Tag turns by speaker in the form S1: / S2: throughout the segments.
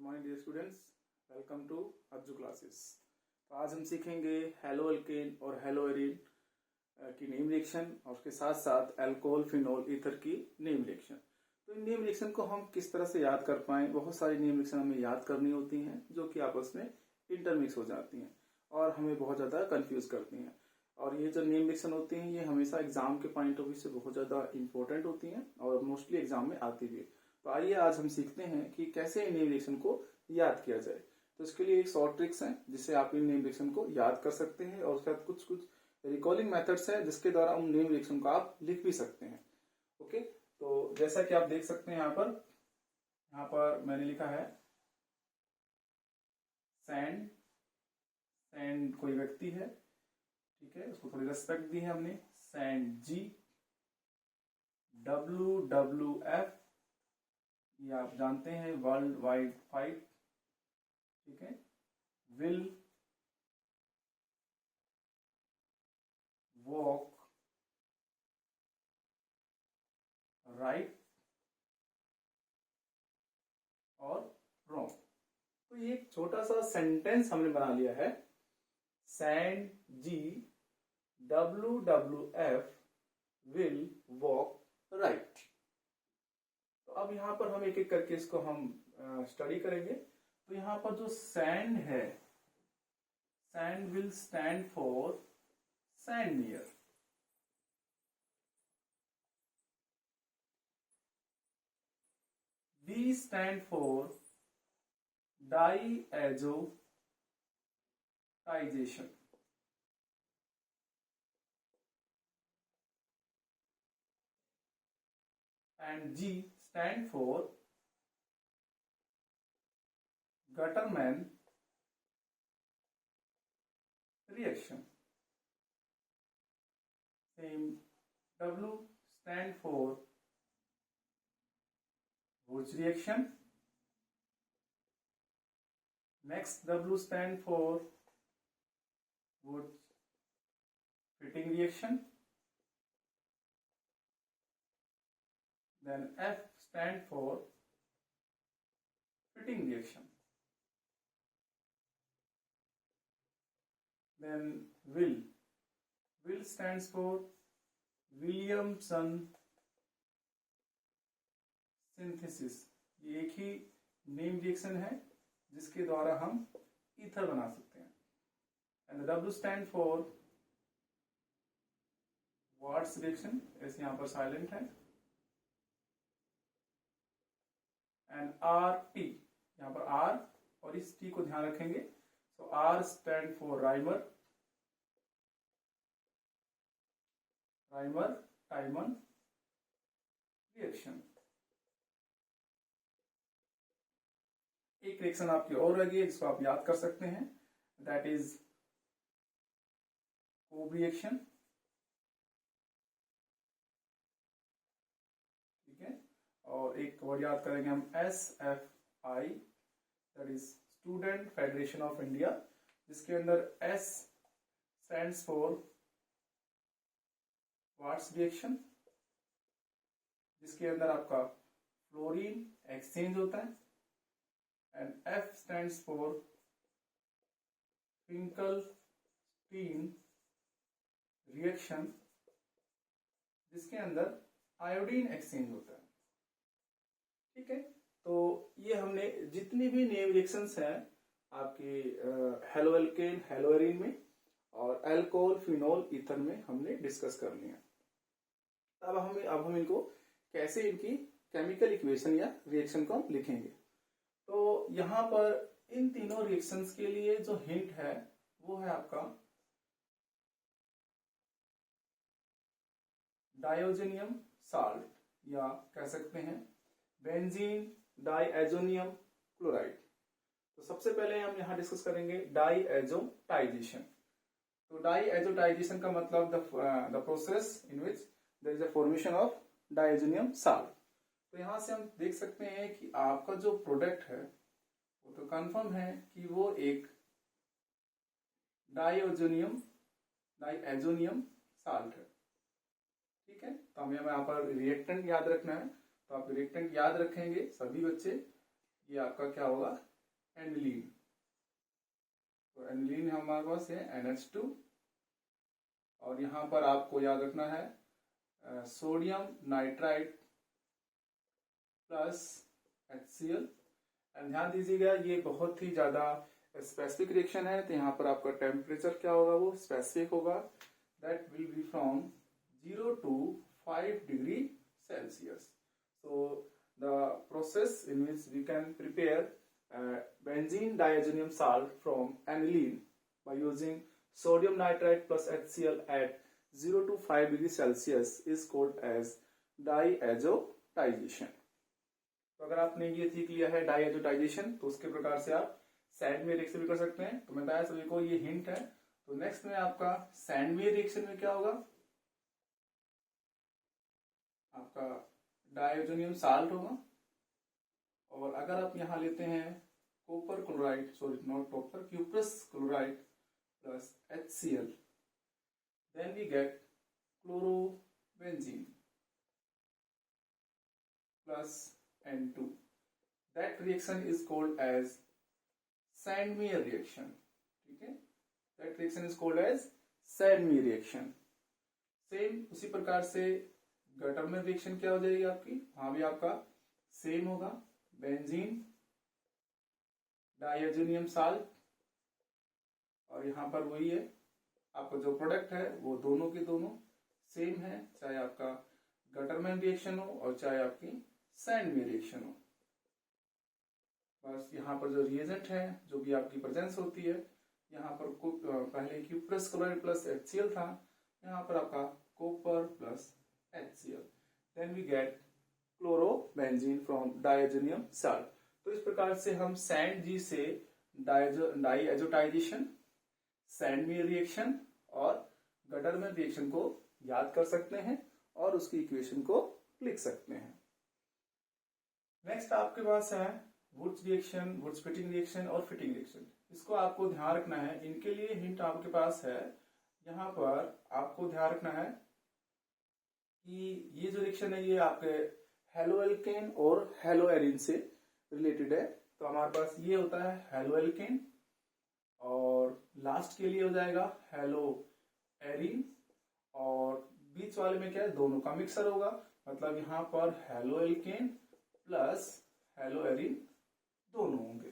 S1: Morning dear students, welcome to Ajju classes. तो आज हम सीखेंगे हेलो अल्केन और हेलो एरीन की नेम रिएक्शन और उसके साथ साथ अल्कोहल फिनोल ईथर की नेम रिएक्शन। तो इन नेम रिएक्शन को हम किस तरह से याद कर पाएं। बहुत सारी नेम रिएक्शन हमें याद करनी होती हैं जो कि आपस में इंटरमिक्स हो जाती हैं और हमें बहुत ज़्यादा कंफ्यूज करती हैं। और ये जो नेम रिएक्शन होती हैं ये हमेशा एग्जाम के पॉइंट ऑफ व्यू से बहुत ज़्यादा इंपॉर्टेंट होती हैं और मोस्टली एग्जाम में आती भी है। तो आइए आज हम सीखते हैं कि कैसे इन नेम रिएक्शन को याद किया जाए। तो इसके लिए एक शॉर्ट ट्रिक्स हैं जिससे आप इन नेम रिएक्शन को याद कर सकते हैं और उसके साथ कुछ कुछ रिकॉलिंग मेथड्स हैं जिसके द्वारा उन नेम रिएक्शन को आप लिख भी सकते हैं। ओके, तो जैसा कि आप देख सकते हैं यहाँ पर मैंने लिखा है सैंड। सैंड कोई व्यक्ति है, ठीक है, उसको थोड़ी रेस्पेक्ट दी है हमने। सैंड जी, WWF ये आप जानते हैं वर्ल्ड वाइड फाइट, ठीक है। विल वॉक राइट और रॉन्ग। तो ये एक छोटा सा सेंटेंस हमने बना लिया है। Sand G WWF will walk right. तो अब यहाँ पर हम एक एक करके इसको हम स्टडी करेंगे। तो यहाँ पर जो सैंड है, sand will stand for sand near. D stand for diazotization. And G stand for Gutterman reaction. Same W stand for Wurtz reaction. Next W stand for Wurtz fitting reaction. Then F stand for fitting reaction. Then will stands for Williamson synthesis. ये एक ही name reaction है जिसके द्वारा हम ether बना सकते हैं। And W stand for watts reaction, ऐसे यहां पर साइलेंट है। एंड RT, यहां पर R और इस T को ध्यान रखेंगे। सो R stand for Rymer टाइमन reaction. एक रिएक्शन आपकी और रह गई है जिसको आप याद कर सकते हैं, दैट इज कोब रिएक्शन, ठीक है। और एक वर्ड याद करेंगे हम SFI, that is Student Federation of India, जिसके अंदर S stands for watts reaction, जिसके अंदर आपका फ्लोरीन एक्सचेंज होता है। And F stands for Finkelstein reaction, जिसके अंदर आयोडीन एक्सचेंज होता है, ठीक है। तो ये हमने जितनी भी नेम रिएक्शंस हैं आपके हेलो अल्केन हेलो एरीन में और अल्कोहल फिनोल ईथर में हमने डिस्कस कर लिया। अब हम इनको कैसे इनकी केमिकल इक्वेशन या रिएक्शन को हम लिखेंगे। तो यहां पर इन तीनों रिएक्शंस के लिए जो हिंट है वो है आपका डायोजेनियम साल्ट, या कह सकते हैं बेंजीन डाइएजोनियम क्लोराइड। तो सबसे पहले हम यहां डिस्कस करेंगे डाइएजोटाइजेशन। तो डाइएजोटाइजेशन का मतलब the process in which there is a formation of diazonium salt. तो यहां से हम देख सकते हैं कि आपका जो प्रोडक्ट है वो तो कंफर्म है कि वो एक डाइएजोनियम साल्ट है, ठीक है। तो हमें यहाँ पर रिएक्टेंट याद रखना है, तो आप रिएक्टेंट याद रखेंगे सभी बच्चे। ये आपका क्या होगा, एनिलीन। तो एनिलीन हमारे पास है NH2, और यहां पर आपको याद रखना है sodium nitrite plus HCl। And ध्यान दीजिएगा ये बहुत ही ज्यादा स्पेसिफिक रिएक्शन है, तो यहाँ पर आपका टेम्परेचर क्या होगा, वो स्पेसिफिक होगा, that will be from 0 to 5 degree Celsius. So the process in which we can prepare benzene diazonium salt from aniline by using sodium nitrite plus HCl at 0 to 5 degree Celsius is called as diazotization। तो अगर आपने ये सीख लिया है diazotisation, तो उसके प्रकार से आप सैंडविच रिएक्शन भी कर सकते हैं। तो मैं बताया सभी को ये हिंट है। तो नेक्स्ट में आपका सैंडविच रिएक्शन में क्या होगा, आपका डाइएजोनियम साल्ट होगा, और अगर आप यहां लेते हैं copper chloride, sorry not copper, cuprous chloride plus HCl, then we get chlorobenzene plus N2। That reaction is called as Sandmeyer reaction। ठीक है, that reaction is called as Sandmeyer reaction। Same उसी प्रकार से गटरमैन रिएक्शन क्या हो जाएगी आपकी, वहां भी आपका सेम होगा, बेंजीन डाइएजोनियम साल्ट, और यहां पर वही है, आपका जो प्रोडक्ट है वो दोनों के दोनों सेम है, चाहे आपका गटरमैन रिएक्शन हो और चाहे आपकी सैंडमेयर रिएक्शन हो। बस यहाँ पर जो रिएजेंट है, जो भी आपकी प्रेजेंस होती है, यहाँ पर पहले क्यूप्रस क्लोराइड प्लस HCl था, यहाँ पर आपका copper plus HCl, then we get chlorobenzene from diazonium salt. तो इस प्रकार से हम सैंड जी से डाइएजोटाइजेशन, सैंडमेयर रिएक्शन और गटरमैन रिएक्शन को याद कर सकते हैं और उसकी इक्वेशन को लिख सकते हैं। नेक्स्ट आपके पास है Wurtz reaction, Wurtz Fittig reaction और फिटिंग रिएक्शन। इसको आपको ध्यान रखना है, इनके लिए हिंट आपके पास है। यहाँ पर आपको ध्यान रखना है कि ये जो रिएक्शन है ये आपके हेलोएल्केन और हेलोएरिन से रिलेटेड है। तो हमारे पास ये होता है हेलोएल्केन, और लास्ट के लिए हो जाएगा हेलोएरिन, और बीच वाले में क्या है, दोनों का मिक्सर होगा, मतलब यहाँ पर हेलोएल्केन प्लस हेलोएरिन दोनों होंगे।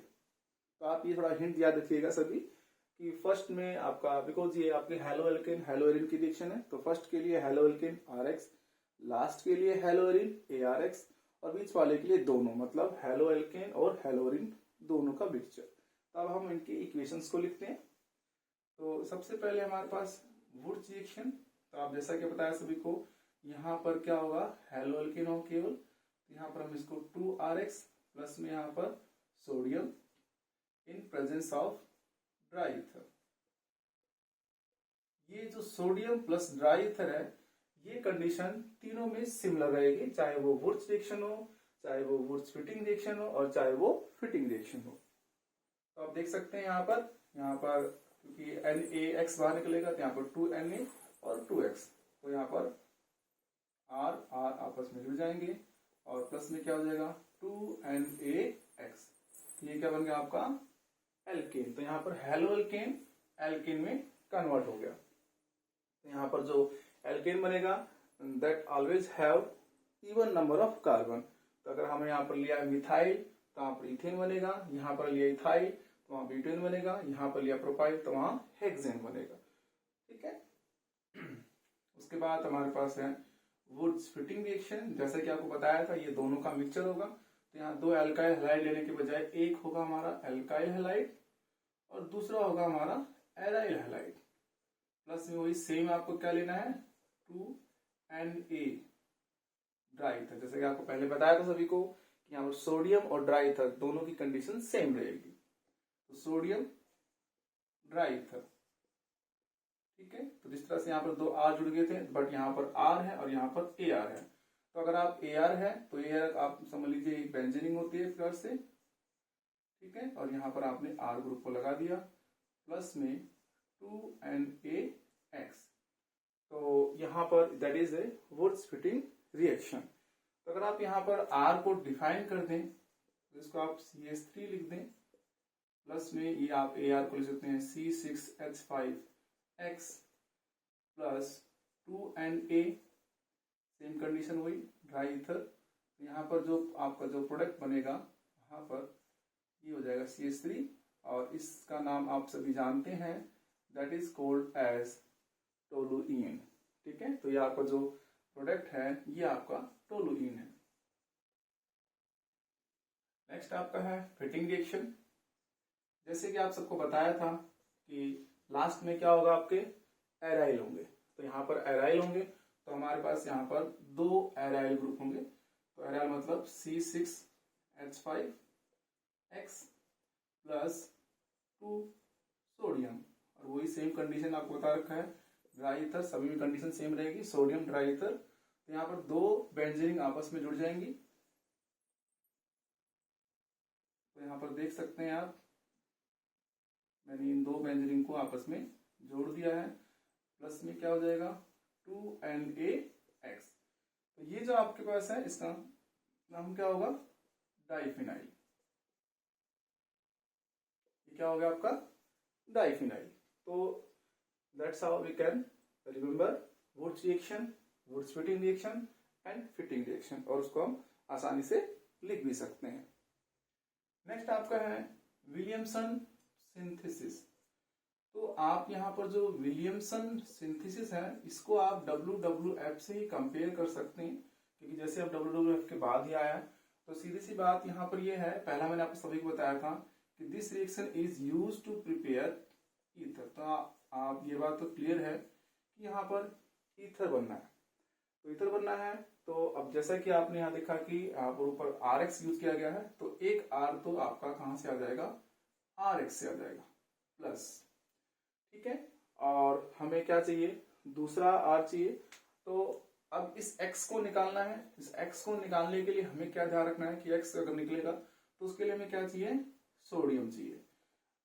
S1: तो आप ये थोड़ा हिंट याद रखिएगा सभी कि फर्स्ट में आपका, बिकॉज ये आपके हेलोएल्केन हेलोएरिन की रिएक्शन है, तो फर्स्ट के लिए हेलोएल्केन RX, लास्ट के लिए हेलोएरिन ARX, और बीच वाले के लिए दोनों, मतलब हेलोएल्केन और हेलोएरिन दोनों का मिक्सचर। तो अब हम इनकी इक्वेशंस को लिखते हैं। तो सबसे पहले हमारे पास वुड्स रिएक्शन, तो आप जैसा कि बताया सभी को, यहाँ पर क्या होगा, हेलोएल्केन हो केवल, यहाँ पर हम इसको 2RX प्लस में यहाँ पर sodium in presence of dry ether. ये जो सोडियम प्लस ड्राई ईथर है, ये कंडीशन तीनों में सिमिलर रहेगी, चाहे वो वुड्स रिएक्शन हो, चाहे वो वुड्स फिटिंग रिएक्शन हो, और चाहे वो फिटिंग रिएक्शन हो। तो आप देख सकते हैं यहाँ पर क्योंकि NaX बाहर निकलेगा, तो यहाँ पर 2Na और 2X, तो यहाँ पर R आपस में जुड़ जाएंगे, और प्लस में क्या हो जाएगा 2NaX। ये क्या बन गया आपका एल्केन। तो यहाँ पर हेलोएल्केन एल्केन में कन्वर्ट हो गया। तो यहाँ पर जो एल्केन बनेगा, that always have even number of carbon. तो अगर हमने यहाँ पर लिया मिथाइल, तो यहाँ पर इथेन बनेगा, यहाँ पर लिया इथाइल तो वहां ब्यूटेन बनेगा, यहाँ पर लिया प्रोपाइल तो वहां हेक्सेन बनेगा। ठीक है। उसके बाद हमारे पास है वुड्स फिटिंग रिएक्शन। जैसा कि आपको बताया था, ये दोनों का मिक्सचर होगा। तो यहाँ दो एल्काइल हैलाइड लेने के बजाय एक होगा हमारा एल्काइल हैलाइड और दूसरा होगा हमारा एराइल हैलाइड। प्लस में वही सेम आपको क्या लेना है 2Na ड्राई ईथर। जैसे कि आपको पहले बताया था सभी को कि यहाँ पर सोडियम और ड्राई ईथर दोनों की कंडीशन सेम रहेगी। तो सोडियम ड्राई ईथर। ठीक है। तो जिस तरह से यहाँ पर दो आर जुड़ गए थे, बट यहाँ पर आर है और यहाँ पर ए आर है। तो अगर आप ए आर है तो ए आर आप समझ लीजिए बेंजीनिंग होती है प्लस से। ठीक है। और यहाँ पर आपने आर ग्रुप को लगा दिया प्लस में 2NaX। तो यहाँ पर that is a Wurtz Fittig reaction. तो अगर आप यहाँ पर R को डिफाइन कर दें तो इसको आप CH3 लिख दें प्लस में ये आप AR को लिख सकते हैं C6H5X plus 2Na, same condition हुई ड्राई ईथर। यहाँ पर जो आपका जो प्रोडक्ट बनेगा वहां पर ये हो जाएगा CH3 और इसका नाम आप सभी जानते हैं, दैट इज कॉल्ड एज टोलुईन। ठीक है, तो ये आपका जो प्रोडक्ट है ये आपका टोलुईन है। नेक्स्ट आपका है फिटिंग रिएक्शन। जैसे कि आप सबको बताया था कि लास्ट में क्या होगा, आपके एराइल होंगे। तो यहाँ पर एराइल होंगे तो हमारे पास यहाँ पर 2 एराइल ग्रुप होंगे। तो एराइल मतलब C6H5X प्लस 2 सोडियम, और वही सेम कंडीशन आपको बता रखा है ड्राई ईथर, सभी में कंडीशन सेम रहेगी, सोडियम ड्राई ईथर। तो यहाँ पर 2 बेंजीन आपस में जुड़ जाएंगी। तो यहाँ पर देख सकते हैं आप, मैंने इन 2 बेंजीन को आपस में जोड़ दिया है। प्लस में क्या हो जाएगा 2NaX। तो ये जो आपके पास है इसका नाम क्या होगा, डाइफिनाइल। ये क्या हो गया आपका, डाइफिनाइल। तो that's how we can remember Wurtz reaction, Wurtz Fittig reaction and Fittig reaction, और उसको हम आसानी से लिख भी सकते हैं। नेक्स्ट आपका है विलियमसन सिंथेसिस। तो आप यहाँ पर जो विलियमसन सिंथेसिस है इसको आप WWF से ही कंपेयर कर सकते हैं, क्योंकि जैसे अब WWF के बाद ही आया। तो सीधी सी बात यहाँ पर ये है, पहला मैंने आपको सभी को बताया था कि this reaction is used to prepare ether. तो आप ये बात तो क्लियर है कि यहाँ पर ईथर बनना है। तो ईथर बनना है तो अब जैसा कि आपने यहाँ देखा कि यहाँ पर ऊपर RX यूज किया गया है, तो एक R तो आपका कहाँ से आ जाएगा, RX से आ जाएगा प्लस। ठीक है, और हमें क्या चाहिए, दूसरा R चाहिए। तो अब इस X को निकालना है। इस X को निकालने के लिए हमें क्या ध्यान रखना है कि X अगर निकलेगा तो उसके लिए हमें क्या चाहिए, सोडियम चाहिए।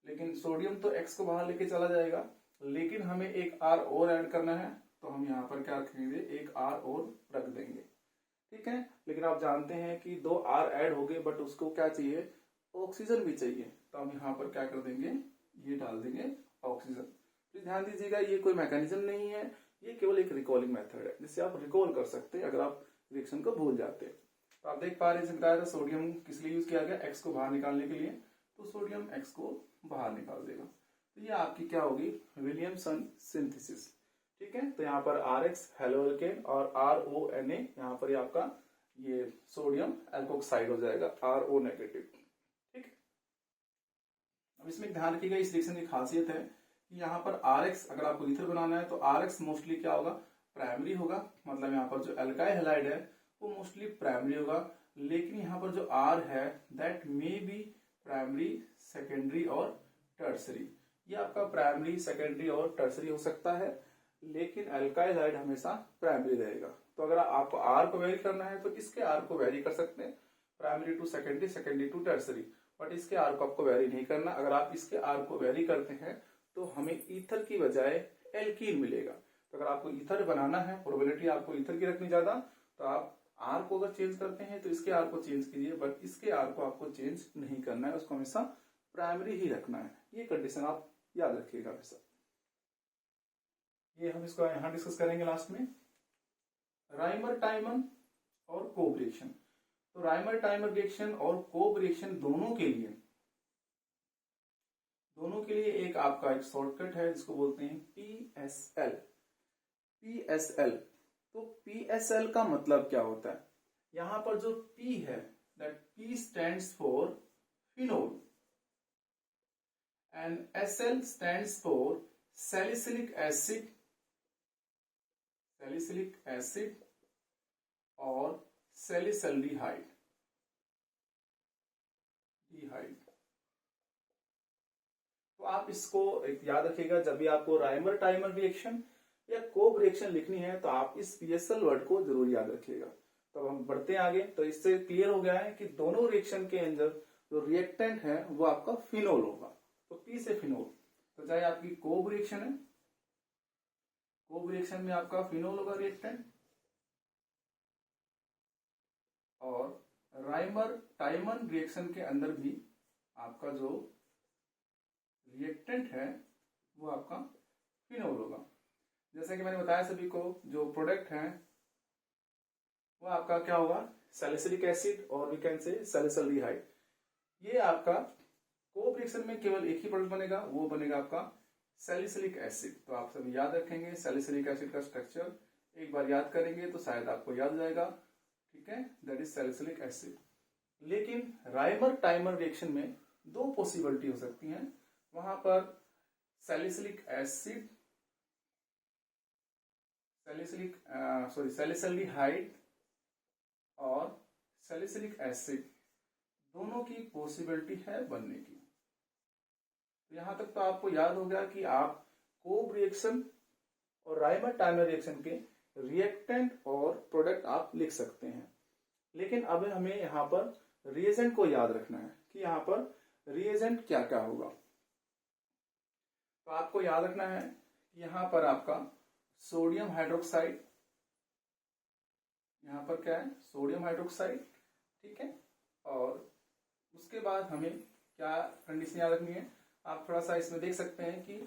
S1: लेकिन सोडियम तो X को बाहर लेके चला जाएगा, लेकिन हमें एक R और ऐड करना है। तो हम यहाँ पर क्या रखेंगे, एक R और रख देंगे। ठीक है, लेकिन आप जानते हैं कि 2 R ऐड हो गए, बट उसको क्या चाहिए, ऑक्सीजन भी चाहिए। तो हम यहाँ पर क्या कर देंगे, ये डाल देंगे ऑक्सीजन। तो ध्यान दीजिएगा ये कोई मैकेनिज्म नहीं है, ये केवल एक रिकॉलिंग मेथड है जिससे आप रिकॉल कर सकते हैं अगर आप रिएक्शन को भूल जाते हैं। तो आप देख पा रहे हैं, बताया था सोडियम किस लिए यूज किया गया, X को बाहर निकालने के लिए। तो सोडियम X को बाहर निकाल देगा। तो ये आपकी क्या होगी, विलियमसन सिंथेसिस। ठीक है, तो यहाँ पर RX हेलोएल्केन और RONA, यहाँ पर आपका ये सोडियम एल्कोक्साइड हो जाएगा, RO नेगेटिव। ठीक है, अब इसमें ध्यान रखिएगा, इस रिएक्शन की खासियत है कि यहाँ पर RX अगर आपको ईथर बनाना है तो RX मोस्टली क्या होगा, प्राइमरी होगा। मतलब यहाँ पर जो एल्काइल हैलाइड है वो मोस्टली प्राइमरी होगा, लेकिन यहाँ पर जो R है that may be primary, secondary और टर्सरी। ये आपका प्राइमरी, सेकेंडरी और टर्सरी हो सकता है, लेकिन एल्काइल हैलाइड हमेशा प्राइमरी रहेगा। तो अगर आपको R को वेरी करना है तो इसके R को वेरी कर सकते हैं, primary to secondary, secondary to tertiary. But इसके R को आपको वेरी नहीं करना। अगर आप इसके R को वेरी करते हैं तो हमें ईथर की बजाय एल्कीन मिलेगा। तो अगर आपको ईथर बनाना है, प्रोबेबिलिटी आपको ईथर की रखनी ज्यादा, तो आप R को अगर चेंज करते हैं तो इसके R को चेंज कीजिए, बट इसके R को आपको चेंज नहीं करना है, उसको हमेशा प्राइमरी ही रखना है। ये कंडीशन आप याद रखिएगा हमेशा। ये हम इसको यहां डिस्कस करेंगे लास्ट में। राइमर टाइमन और कोब रिएक्शन। तो राइमर टाइमर रिएक्शन और कोब रिएक्शन दोनों के लिए एक आपका एक शॉर्टकट है जिसको बोलते हैं PSL। PSL, तो PSL का मतलब क्या होता है, यहां पर जो P है that P stands for phenol and SL stands for salicylic acid और सैलिसल्डिहाइड। तो आप इसको एक याद रखिएगा, जब भी आपको राइमर टाइमर रिएक्शन या कोब रिएक्शन लिखनी है तो आप इस PSL वर्ड को जरूर याद रखिएगा। तो हम बढ़ते हैं आगे। तो इससे क्लियर हो गया है कि दोनों रिएक्शन के अंदर जो रिएक्टेंट है वो आपका फिनोल होगा। तो P से फिनोल, तो चाहे आपकी कोब रिएक्शन है, कोब रिएक्शन में आपका फिनोल होगा रिएक्टेंट, और राइमर टाइमन रिएक्शन के अंदर भी आपका जो रिएक्टेंट है वो आपका फिनोल होगा। जैसे कि मैंने बताया सभी को, जो प्रोडक्ट है वो आपका क्या होगा, सैलिसिलिक एसिड और वी कैन से सैलिसल्डिहाइड। ये आपका कोप रिएक्शन में केवल एक ही प्रोडक्ट बनेगा, वो बनेगा आपका सैलिसिलिक एसिड। तो आप सभी याद रखेंगे सैलिसिलिक एसिड का स्ट्रक्चर, एक बार याद करेंगे तो शायद आपको याद हो जाएगा, ठीक है, दैट इज सैलिसिलिक एसिड। लेकिन राइमर टाइमर रिएक्शन में दो पॉसिबिलिटी हो सकती हैं, वहां पर सैलिसिलिक एसिड सैलिसल्डिहाइड और सैलिसिलिक एसिड दोनों की पॉसिबिलिटी है बनने की। तो यहां तक तो आपको याद हो गया कि आप कोब रिएक्शन और राइमर टाइमर रिएक्शन के रिएक्टेंट और प्रोडक्ट आप लिख सकते हैं। लेकिन अब हमें यहाँ पर रिएजेंट को याद रखना है कि यहाँ पर रिएजेंट क्या क्या होगा। तो आपको याद रखना है कि यहाँ पर आपका सोडियम हाइड्रोक्साइड, यहाँ पर क्या है, सोडियम हाइड्रोक्साइड, ठीक है। और उसके बाद हमें क्या कंडीशन याद रखनी है, आप थोड़ा सा इसमें देख सकते हैं कि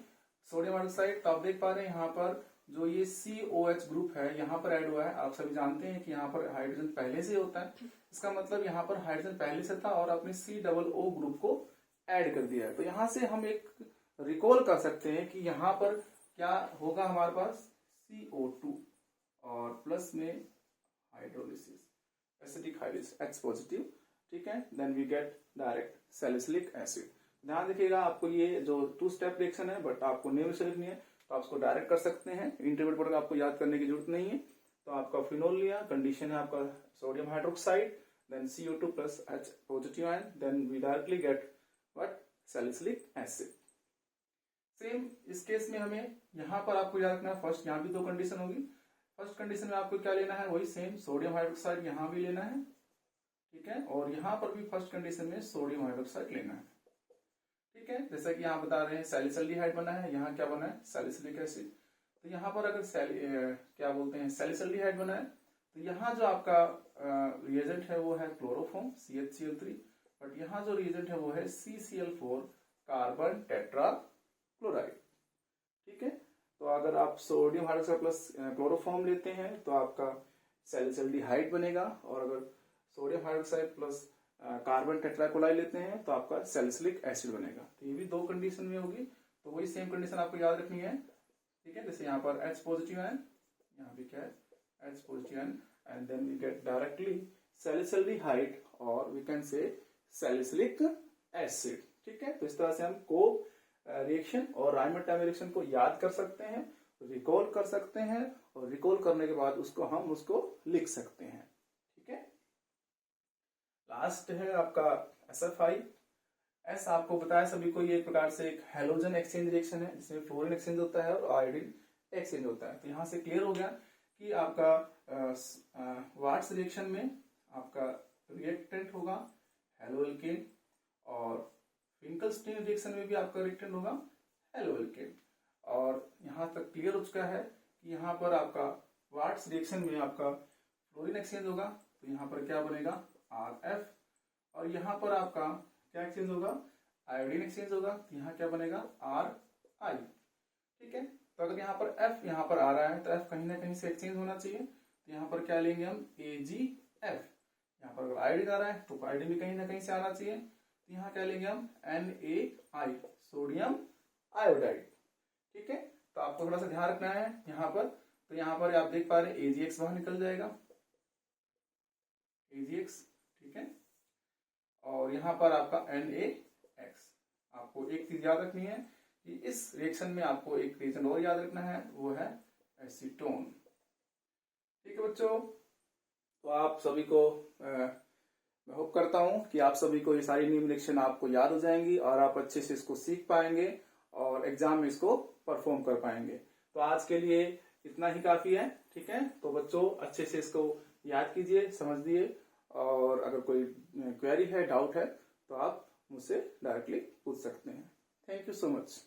S1: सोडियम हाइड्रोक्साइड, तो आप देख पा रहे हैं यहाँ पर जो ये COH ग्रुप है यहाँ पर ऐड हुआ है। आप सभी जानते हैं कि यहाँ पर हाइड्रोजन पहले से होता है, इसका मतलब यहाँ पर हाइड्रोजन पहले से था और आपने COO ग्रुप को ऐड कर दिया है। तो यहाँ से हम एक रिकॉल कर सकते हैं कि यहाँ पर क्या होगा, हमारे पास CO2 और प्लस में hydrolysis, acidic hydrolysis H positive, ठीक है, then we get direct salicylic acid. ध्यान रखिएगा, आपको ये जो 2 स्टेप रिएक्शन है, बट आपको नेम से लिखनी है तो आप उसको डायरेक्ट कर सकते हैं, इंटरमीडिएट प्रोडक्ट आपको याद करने की जरूरत नहीं है। तो आपका फिनोल लिया, कंडीशन है आपका sodium hydroxide, then CO2 plus H positive ion, then we directly get what, salicylic acid. Same इस केस में हमें यहाँ पर आपको याद रखना है, फर्स्ट यहाँ भी 2 कंडीशन होगी। फर्स्ट कंडीशन में आपको क्या लेना है, वही सेम सोडियम हाइड्रोक्साइड यहाँ भी लेना है, ठीक है, और यहाँ पर भी फर्स्ट कंडीशन में सोडियम हाइड्रोक्साइड लेना है, ठीक है। जैसा कि यहाँ बता रहे हैं सैलिसल्डिहाइड बना है, यहाँ क्या बना है, सैलिसिलिक एसिड। तो यहाँ पर अगर क्या बोलते हैं, सैलिसल्डिहाइड बना है, तो यहाँ जो आपका रिएजेंट है वो है क्लोरोफॉर्म CHCl3, बट यहाँ जो रिएजेंट है वो है CCl4 कार्बन टेट्रा क्लोराइड, ठीक है। तो अगर आप सोडियम हाइड्रोक्साइड प्लस क्लोरोफॉर्म लेते हैं तो आपका सैलिसल्डिहाइड बनेगा, और अगर sodium hydroxide plus carbon tetrachloride लेते हैं तो आपका सैलिसिलिक एसिड बनेगा। तो ये भी 2 कंडीशन में होगी, तो वही सेम कंडीशन आपको याद रखनी है, ठीक है। जैसे यहाँ पर H पॉजिटिव आयन, यहाँ भी क्या है, H positive ion, and then we get directly salicylaldehyde और we can say salicylic acid, ठीक है। तो इस तरह से हम कोप रिएक्शन और राइमर टाइमर रिएक्शन को याद कर सकते हैं, रिकॉल कर सकते हैं, और रिकॉल करने के बाद हम उसको लिख सकते हैं, ठीक है। लास्ट है आपका SFI। S आपको बताया सभी को, ये एक प्रकार से एक हैलोजन एक्सचेंज रिएक्शन है जिसमें फ्लोरीन एक्सचेंज होता है और आयोडीन एक्सचेंज होता है। तो यहाँ से क्लियर हो गया कि आपका वाट्स रिएक्शन में आपका रिएक्टेंट होगा हेलोएल्केन, और फिंकलस्टीन रिएक्शन में भी आपका रिएक्टेंट होगा हेलोएल्केन। और यहाँ तक क्लियर हो चुका है कि यहाँ पर आपका वाट्स रिएक्शन में आपका फ्लोरीन एक्सचेंज होगा, तो यहाँ पर क्या बनेगा, RF, और यहाँ पर आपका क्या एक्सचेंज होगा, आयोडीन एक्सचेंज होगा, तो यहाँ क्या बनेगा, RI, ठीक है। तो अगर यहाँ पर F यहाँ पर आ रहा है तो F कहीं ना कहीं से एक्सचेंज होना चाहिए, तो यहाँ पर क्या लेंगे हम, AgF। यहाँ पर अगर आयोडीन आ रहा है तो आयोडीन भी कहीं ना कहीं से आना चाहिए, तो यहाँ क्या लेंगे हम, NaI, सोडियम आयोडाइड, ठीक है। तो आपको थोड़ा सा ध्यान रखना है यहाँ पर। तो यहाँ पर आप देख पा रहे हैं AgX बाहर निकल जाएगा, AgX, ठीक है, और यहाँ पर आपका NaX। आपको एक चीज याद रखनी है कि इस रिएक्शन में आपको एक रीजन और याद रखना है, वो है एसीटोन, ठीक है बच्चों। तो आप सभी को मैं होप करता हूं कि आप सभी को ये सारी न्यू रिएक्शन आपको याद हो जाएंगी और आप अच्छे से इसको सीख पाएंगे और एग्जाम में इसको परफॉर्म कर पाएंगे। तो आज के लिए इतना ही काफी है, ठीक है। तो बच्चों अच्छे से इसको याद कीजिए, समझिए, और अगर कोई क्वेरी है, डाउट है, तो आप मुझसे डायरेक्टली पूछ सकते हैं। Thank you so much.